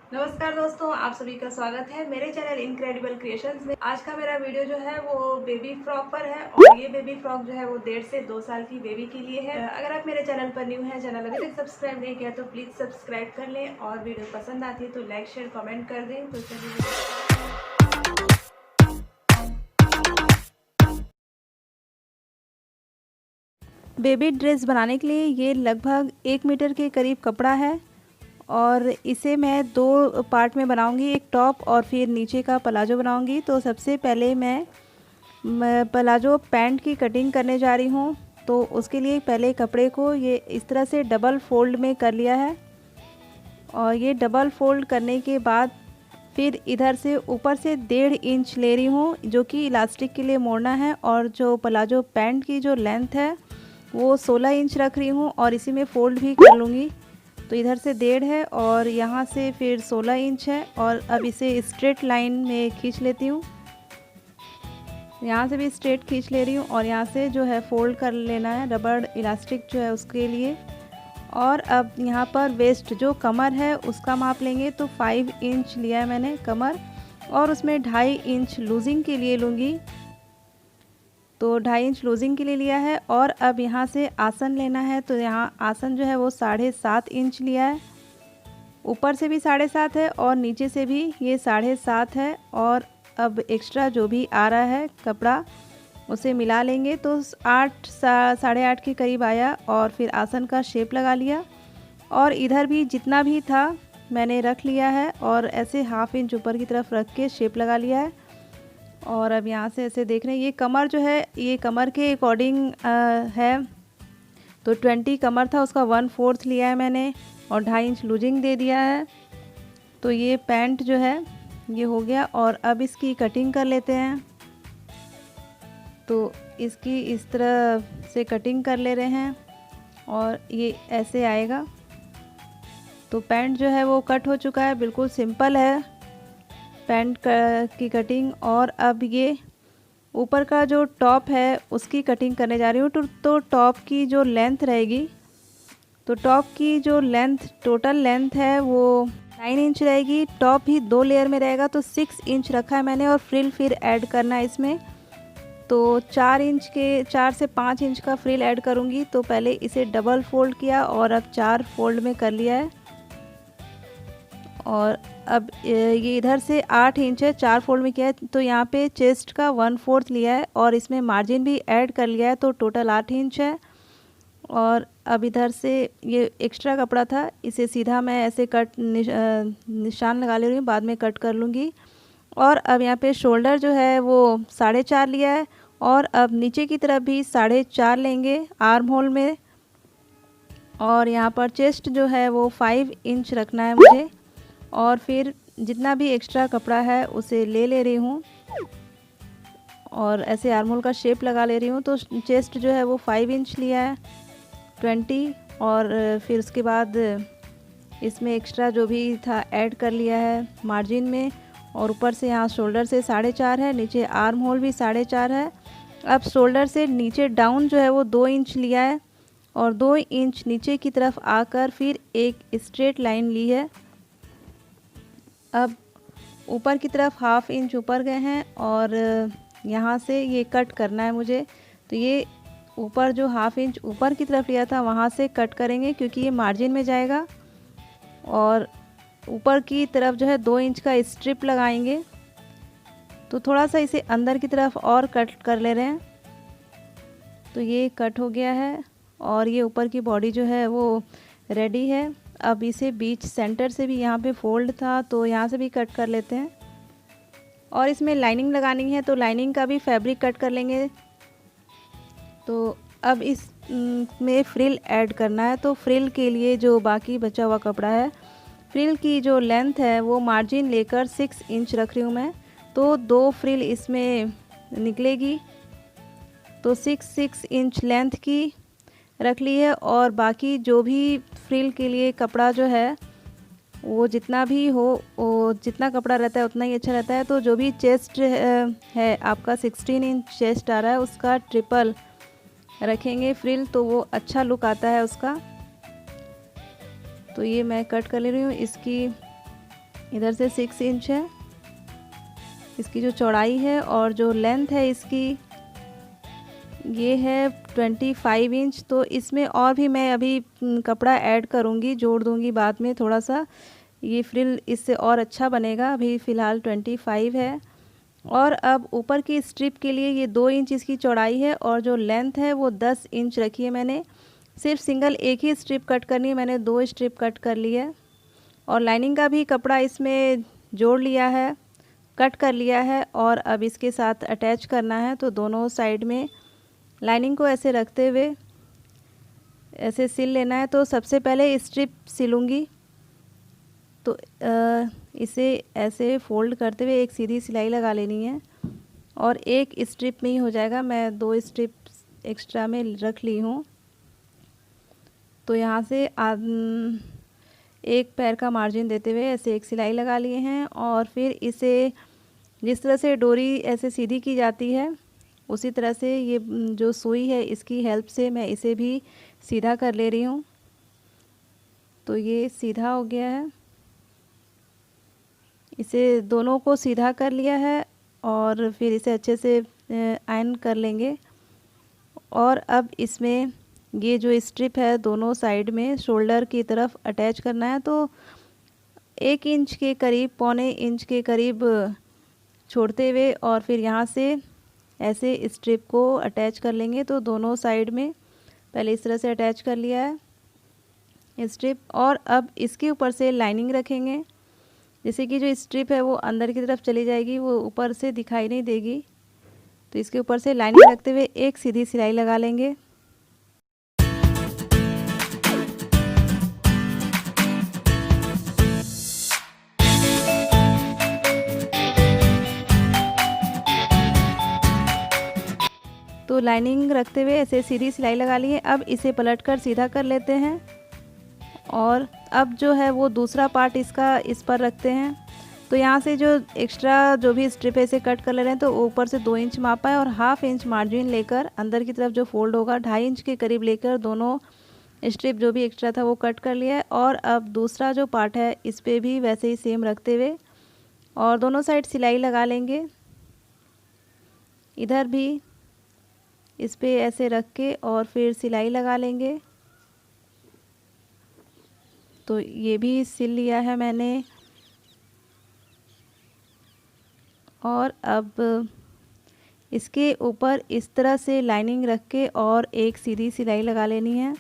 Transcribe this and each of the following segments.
नमस्कार दोस्तों, आप सभी का स्वागत है मेरे चैनल इनक्रेडिबल क्रिएशंस में। आज का मेरा वीडियो जो है वो बेबी फ्रॉक पर है और ये बेबी फ्रॉक जो है वो 1.5 से 2 साल की बेबी के लिए है। अगर आप मेरे चैनल पर न्यू हैं, चैनल अभी तक सब्सक्राइब नहीं किया तो प्लीज सब्सक्राइब कर लें और वीडियो पसंद आती है तो लाइक शेयर कमेंट कर दें। तो चलिए बेबी ड्रेस बनाने के लिए ये लगभग 1 मीटर के करीब कपड़ा है और इसे मैं 2 पार्ट में बनाऊंगी, एक टॉप और फिर नीचे का प्लाजो बनाऊंगी। तो सबसे पहले मैं प्लाजो पैंट की कटिंग करने जा रही हूँ। तो उसके लिए पहले कपड़े को ये इस तरह से डबल फोल्ड में कर लिया है और ये डबल फोल्ड करने के बाद फिर इधर से ऊपर से 1.5 इंच ले रही हूँ जो कि इलास्टिक के लिए मोड़ना है। और जो प्लाजो पैंट की जो लेंथ है वो 16 इंच रख रही हूँ और इसी में फ़ोल्ड भी कर लूँगी। तो इधर से 1.5 है और यहाँ से फिर 16 इंच है और अब इसे स्ट्रेट लाइन में खींच लेती हूँ। यहाँ से भी स्ट्रेट खींच ले रही हूँ और यहाँ से जो है फ़ोल्ड कर लेना है रबड़ इलास्टिक जो है उसके लिए। और अब यहाँ पर वेस्ट जो कमर है उसका माप लेंगे। तो 5 इंच लिया है मैंने कमर और उसमें 2.5 इंच लूजिंग के लिए लूँगी। तो 2.5 इंच लूजिंग के लिए लिया है। और अब यहाँ से आसन लेना है। तो यहाँ आसन जो है वो 7.5 इंच लिया है, ऊपर से भी 7.5 है और नीचे से भी ये 7.5 है। और अब एक्स्ट्रा जो भी आ रहा है कपड़ा उसे मिला लेंगे तो 8 8.5 के करीब आया और फिर आसन का शेप लगा लिया। और इधर भी जितना भी था मैंने रख लिया है और ऐसे 1/2 इंच ऊपर की तरफ रख के शेप लगा लिया है। और अब यहाँ से ऐसे देख रहे हैं ये कमर जो है ये कमर के अकॉर्डिंग है। तो 20 कमर था उसका 1/4 लिया है मैंने और 2.5 इंच लूजिंग दे दिया है। तो ये पैंट जो है ये हो गया और अब इसकी कटिंग कर लेते हैं। तो इसकी इस तरह से कटिंग कर ले रहे हैं और ये ऐसे आएगा। तो पैंट जो है वो कट हो चुका है, बिल्कुल सिंपल है पैंट की कटिंग। और अब ये ऊपर का जो टॉप है उसकी कटिंग करने जा रही हूँ। तो टॉप की जो लेंथ रहेगी, तो टॉप की जो लेंथ टोटल लेंथ है वो 9 इंच रहेगी। टॉप भी 2 लेयर में रहेगा तो 6 इंच रखा है मैंने और फ्रिल फिर ऐड करना है इसमें। तो 4 से 5 इंच का फ्रिल ऐड करूँगी। तो पहले इसे डबल फोल्ड किया और अब 4 फोल्ड में कर लिया है। और अब ये इधर से 8 इंच है, 4 फोल्ड में किया है। तो यहाँ पे चेस्ट का 1/4 लिया है और इसमें मार्जिन भी ऐड कर लिया है तो टोटल 8 इंच है। और अब इधर से ये एक्स्ट्रा कपड़ा था इसे सीधा मैं ऐसे निशान लगा ले रही हूँ, बाद में कट कर लूँगी। और अब यहाँ पे शोल्डर जो है वो 4.5 लिया है और अब नीचे की तरफ भी 4.5 लेंगे आर्म होल में। और यहाँ पर चेस्ट जो है वो 5 इंच रखना है मुझे और फिर जितना भी एक्स्ट्रा कपड़ा है उसे ले रही हूँ और ऐसे आर्म होल का शेप लगा ले रही हूँ। तो चेस्ट जो है वो 5 इंच लिया है 20 और फिर उसके बाद इसमें एक्स्ट्रा जो भी था ऐड कर लिया है मार्जिन में। और ऊपर से यहाँ शोल्डर से 4.5 है, नीचे आर्म होल भी 4.5 है। अब शोल्डर से नीचे डाउन जो है वो 2 इंच लिया है और 2 इंच नीचे की तरफ आकर फिर एक स्ट्रेट लाइन ली है। अब ऊपर की तरफ 1/2 इंच ऊपर गए हैं और यहाँ से ये कट करना है मुझे। तो ये ऊपर जो 1/2 इंच ऊपर की तरफ लिया था वहाँ से कट करेंगे क्योंकि ये मार्जिन में जाएगा। और ऊपर की तरफ जो है 2 इंच का स्ट्रिप लगाएंगे। तो थोड़ा सा इसे अंदर की तरफ और कट कर ले रहे हैं। तो ये कट हो गया है और ये ऊपर की बॉडी जो है वो रेडी है। अब इसे बीच सेंटर से भी यहाँ पे फोल्ड था तो यहाँ से भी कट कर लेते हैं। और इसमें लाइनिंग लगानी है तो लाइनिंग का भी फैब्रिक कट कर लेंगे। तो अब इस में फ्रिल ऐड करना है। तो फ्रिल के लिए जो बाकी बचा हुआ कपड़ा है, फ्रिल की जो लेंथ है वो मार्जिन लेकर 6 इंच रख रही हूँ मैं। तो 2 फ्रिल इसमें निकलेगी। तो 6 इंच लेंथ की रख ली है और बाकी जो भी फ्रिल के लिए कपड़ा जो है वो जितना भी हो, वो जितना कपड़ा रहता है उतना ही अच्छा रहता है। तो जो भी चेस्ट है आपका 16 इंच चेस्ट आ रहा है उसका ट्रिपल रखेंगे फ्रिल तो वो अच्छा लुक आता है उसका। तो ये मैं कट कर ले रही हूँ इसकी इधर से 6 इंच है इसकी जो चौड़ाई है, और जो लेंथ है इसकी ये है 25 इंच। तो इसमें और भी मैं अभी कपड़ा ऐड करूँगी, जोड़ दूँगी बाद में थोड़ा सा, ये फ्रिल इससे और अच्छा बनेगा। अभी फ़िलहाल 25 है। और अब ऊपर की स्ट्रिप के लिए ये 2 इंच इसकी चौड़ाई है, और जो लेंथ है वो 10 इंच रखी है मैंने। सिर्फ सिंगल एक ही स्ट्रिप कट करनी है, मैंने 2 स्ट्रिप कट कर ली है। और लाइनिंग का भी कपड़ा इसमें जोड़ लिया है, कट कर लिया है, और अब इसके साथ अटैच करना है। तो दोनों साइड में लाइनिंग को ऐसे रखते हुए ऐसे सिल लेना है। तो सबसे पहले स्ट्रिप सिलूँगी, तो इसे ऐसे फोल्ड करते हुए एक सीधी सिलाई लगा लेनी है, और एक स्ट्रिप में ही हो जाएगा। मैं 2 स्ट्रिप एक्स्ट्रा में रख ली हूँ। तो यहाँ से एक पैर का मार्जिन देते हुए ऐसे एक सिलाई लगा लिए हैं, और फिर इसे जिस तरह से डोरी ऐसे सीधी की जाती है उसी तरह से ये जो सुई है इसकी हेल्प से मैं इसे भी सीधा कर ले रही हूँ। तो ये सीधा हो गया है, इसे दोनों को सीधा कर लिया है, और फिर इसे अच्छे से आयरन कर लेंगे। और अब इसमें ये जो स्ट्रिप है दोनों साइड में शोल्डर की तरफ अटैच करना है। तो 1 इंच के करीब, पौने इंच के करीब छोड़ते हुए, और फिर यहाँ से ऐसे स्ट्रिप को अटैच कर लेंगे। तो दोनों साइड में पहले इस तरह से अटैच कर लिया है स्ट्रिप, और अब इसके ऊपर से लाइनिंग रखेंगे। जैसे कि जो स्ट्रिप है वो अंदर की तरफ चली जाएगी, वो ऊपर से दिखाई नहीं देगी। तो इसके ऊपर से लाइनिंग रखते हुए एक सीधी सिलाई लगा लेंगे। तो लाइनिंग रखते हुए ऐसे सीधी सिलाई लगा ली है। अब इसे पलटकर सीधा कर लेते हैं, और अब जो है वो दूसरा पार्ट इसका इस पर रखते हैं। तो यहाँ से जो एक्स्ट्रा जो भी स्ट्रिप है इसे कट कर ले रहे हैं। तो ऊपर से 2 इंच मापा है, और ½ इंच मार्जिन लेकर अंदर की तरफ जो फोल्ड होगा 2.5 इंच के करीब लेकर दोनों स्ट्रिप जो भी एक्स्ट्रा था वो कट कर लिया है। और अब दूसरा जो पार्ट है इस पर भी वैसे ही सेम रखते हुए और दोनों साइड सिलाई लगा लेंगे। इधर भी इस पे ऐसे रख के और फिर सिलाई लगा लेंगे। तो ये भी सिल लिया है मैंने, और अब इसके ऊपर इस तरह से लाइनिंग रख के और एक सीधी सिलाई लगा लेनी है।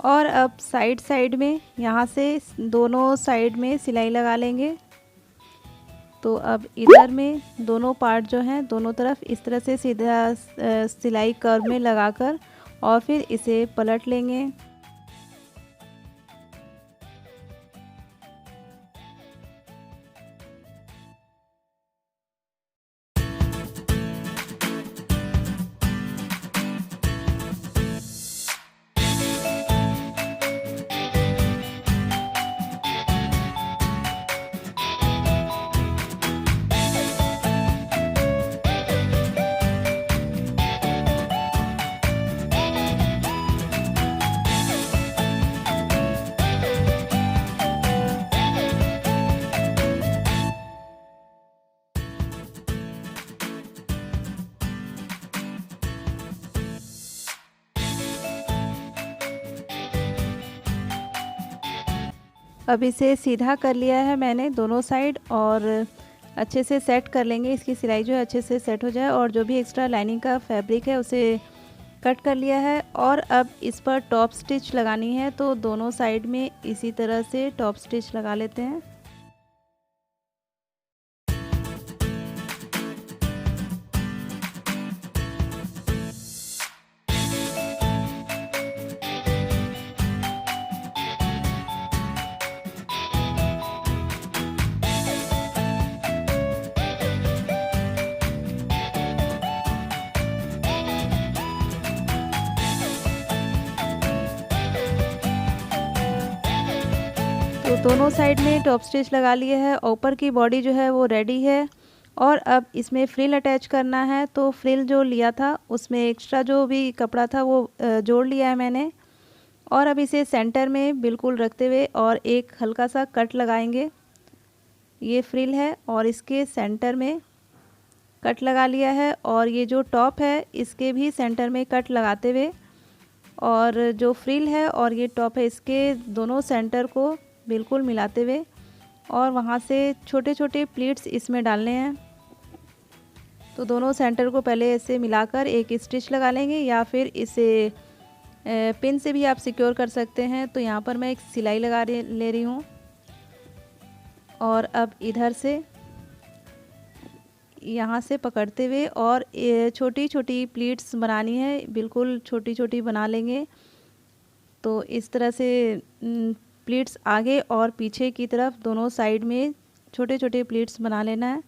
और अब साइड साइड में यहाँ से दोनों साइड में सिलाई लगा लेंगे। तो अब इधर में दोनों पार्ट जो हैं दोनों तरफ इस तरह से सीधा सिलाई कर्व में लगाकर और फिर इसे पलट लेंगे। अब इसे सीधा कर लिया है मैंने दोनों साइड, और अच्छे से सेट कर लेंगे। इसकी सिलाई जो है अच्छे से सेट हो जाए, और जो भी एक्स्ट्रा लाइनिंग का फैब्रिक है उसे कट कर लिया है। और अब इस पर टॉप स्टिच लगानी है, तो दोनों साइड में इसी तरह से टॉप स्टिच लगा लेते हैं। तो दोनों साइड में टॉप स्टिच लगा लिए है, ऊपर की बॉडी जो है वो रेडी है। और अब इसमें फ्रिल अटैच करना है। तो फ्रिल जो लिया था उसमें एक्स्ट्रा जो भी कपड़ा था वो जोड़ लिया है मैंने, और अब इसे सेंटर में बिल्कुल रखते हुए और एक हल्का सा कट लगाएंगे। ये फ्रिल है और इसके सेंटर में कट लगा लिया है, और ये जो टॉप है इसके भी सेंटर में कट लगाते हुए, और जो फ्रिल है और ये टॉप है इसके दोनों सेंटर को बिल्कुल मिलाते हुए, और वहाँ से छोटे छोटे प्लीट्स इसमें डालने हैं। तो दोनों सेंटर को पहले ऐसे मिलाकर एक स्टिच लगा लेंगे, या फिर इसे पिन से भी आप सिक्योर कर सकते हैं। तो यहाँ पर मैं एक सिलाई लगा ले रही हूँ, और अब इधर से यहाँ से पकड़ते हुए और छोटी छोटी प्लीट्स बनानी है, बिल्कुल छोटी छोटी बना लेंगे। तो इस तरह से प्लीट्स आगे और पीछे की तरफ दोनों साइड में छोटे छोटे प्लीट्स बना लेना है।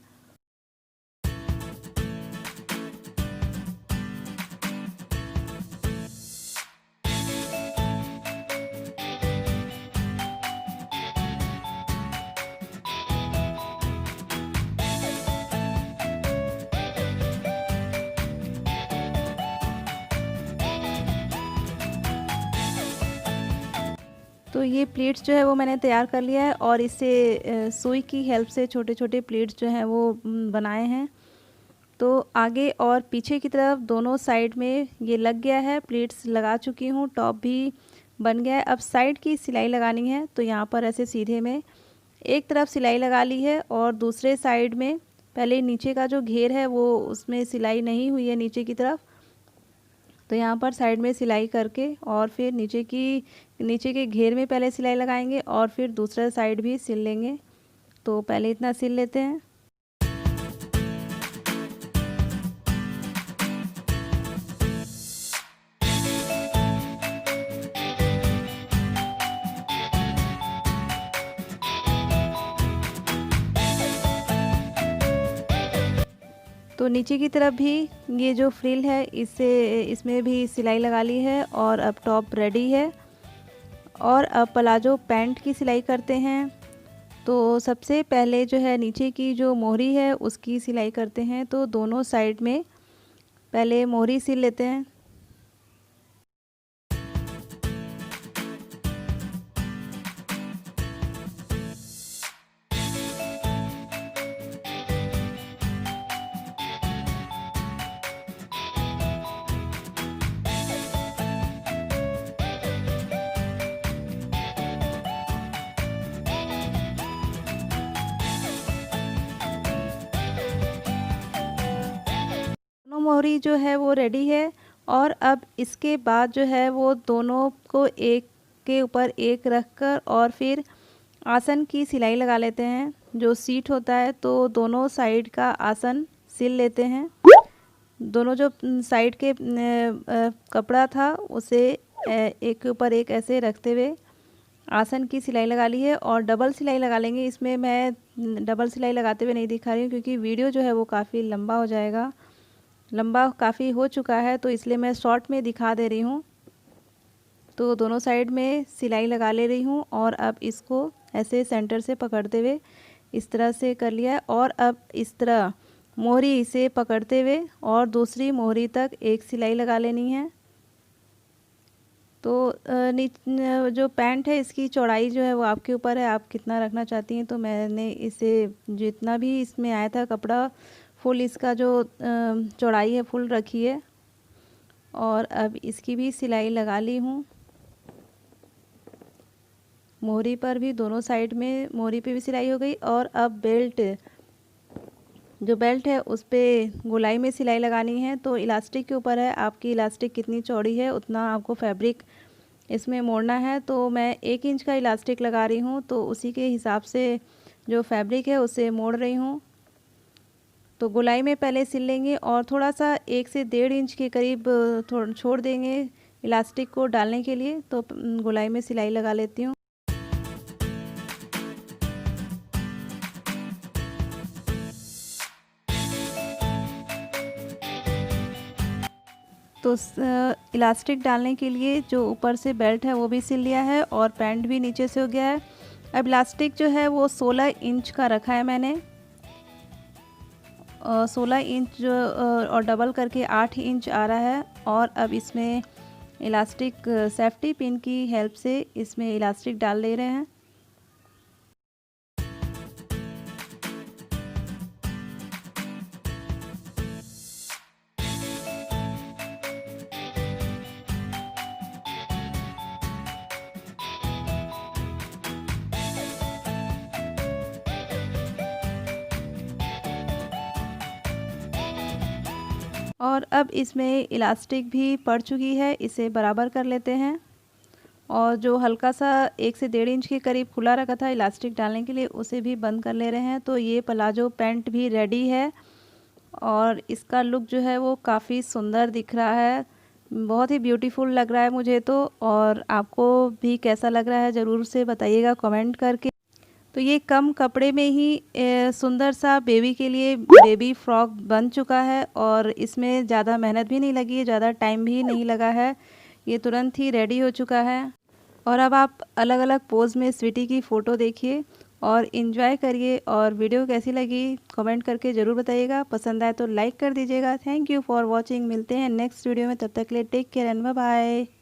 तो ये प्लेट्स जो है वो मैंने तैयार कर लिया है, और इससे सुई की हेल्प से छोटे छोटे प्लेट्स जो हैं वो बनाए हैं। तो आगे और पीछे की तरफ दोनों साइड में ये लग गया है, प्लेट्स लगा चुकी हूँ, टॉप भी बन गया है। अब साइड की सिलाई लगानी है, तो यहाँ पर ऐसे सीधे में एक तरफ सिलाई लगा ली है, और दूसरे साइड में पहले नीचे का जो घेर है वो उसमें सिलाई नहीं हुई है नीचे की तरफ, तो यहाँ पर साइड में सिलाई करके और फिर नीचे के घेर में पहले सिलाई लगाएंगे और फिर दूसरा साइड भी सिल लेंगे। तो पहले इतना सिल लेते हैं। तो नीचे की तरफ भी ये जो फ्रिल है इसमें भी सिलाई लगा ली है, और अब टॉप रेडी है। और अब प्लाजो पैंट की सिलाई करते हैं। तो सबसे पहले जो है नीचे की जो मोहरी है उसकी सिलाई करते हैं। तो दोनों साइड में पहले मोहरी सिल लेते हैं। दोनों मोहरी जो है वो रेडी है, और अब इसके बाद जो है वो दोनों को एक के ऊपर एक रखकर और फिर आसन की सिलाई लगा लेते हैं। जो सीट होता है तो दोनों साइड का आसन सिल लेते हैं। दोनों जो साइड के कपड़ा था उसे एक के ऊपर एक ऐसे रखते हुए आसन की सिलाई लगा ली है, और डबल सिलाई लगा लेंगे। इसमें मैं डबल सिलाई लगाते हुए नहीं दिखा रही हूँ, क्योंकि वीडियो जो है वो काफ़ी लंबा हो जाएगा, लंबा काफ़ी हो चुका है, तो इसलिए मैं शॉर्ट में दिखा दे रही हूँ। तो दोनों साइड में सिलाई लगा ले रही हूँ, और अब इसको ऐसे सेंटर से पकड़ते हुए इस तरह से कर लिया है। और अब इस तरह मोहरी से पकड़ते हुए और दूसरी मोहरी तक एक सिलाई लगा लेनी है। तो जो पैंट है इसकी चौड़ाई जो है वो आपके ऊपर है, आप कितना रखना चाहती हैं। तो मैंने इसे जितना भी इसमें आया था कपड़ा फुल, इसका जो चौड़ाई है फुल रखी है, और अब इसकी भी सिलाई लगा ली हूँ। मोहरी पर भी दोनों साइड में मोहरी पे भी सिलाई हो गई। और अब जो बेल्ट है उस पर गोलाई में सिलाई लगानी है। तो इलास्टिक के ऊपर है, आपकी इलास्टिक कितनी चौड़ी है उतना आपको फैब्रिक इसमें मोड़ना है। तो मैं 1 इंच का इलास्टिक लगा रही हूँ, तो उसी के हिसाब से जो फैब्रिक है उसे मोड़ रही हूँ। तो गोलाई में पहले सिल लेंगे, और थोड़ा सा 1 से 1.5 इंच के करीब छोड़ देंगे इलास्टिक को डालने के लिए। तो गोलाई में सिलाई लगा लेती हूँ। तो इलास्टिक डालने के लिए जो ऊपर से बेल्ट है वो भी सिल लिया है, और पैंट भी नीचे से हो गया है। अब इलास्टिक जो है वो 16 इंच का रखा है मैंने, 16 इंच जो और डबल करके 8 इंच आ रहा है। और अब इसमें इलास्टिक सेफ्टी पिन की हेल्प से इसमें इलास्टिक डाल ले रहे हैं। और अब इसमें इलास्टिक भी पड़ चुकी है, इसे बराबर कर लेते हैं। और जो हल्का सा 1 से 1.5 इंच के करीब खुला रखा था इलास्टिक डालने के लिए, उसे भी बंद कर ले रहे हैं। तो ये प्लाजो पैंट भी रेडी है और इसका लुक जो है वो काफ़ी सुंदर दिख रहा है, बहुत ही ब्यूटीफुल लग रहा है मुझे तो। और आपको भी कैसा लग रहा है ज़रूर से बताइएगा कमेंट करके। तो ये कम कपड़े में ही सुंदर सा बेबी के लिए बेबी फ्रॉक बन चुका है और इसमें ज़्यादा मेहनत भी नहीं लगी है, ज़्यादा टाइम भी नहीं लगा है, ये तुरंत ही रेडी हो चुका है। और अब आप अलग अलग पोज़ में स्वीटी की फ़ोटो देखिए और इन्जॉय करिए। और वीडियो कैसी लगी कमेंट करके ज़रूर बताइएगा, पसंद आए तो लाइक कर दीजिएगा। थैंक यू फॉर वॉचिंग, मिलते हैं नेक्स्ट वीडियो में, तब तक के लिए take care and bye bye.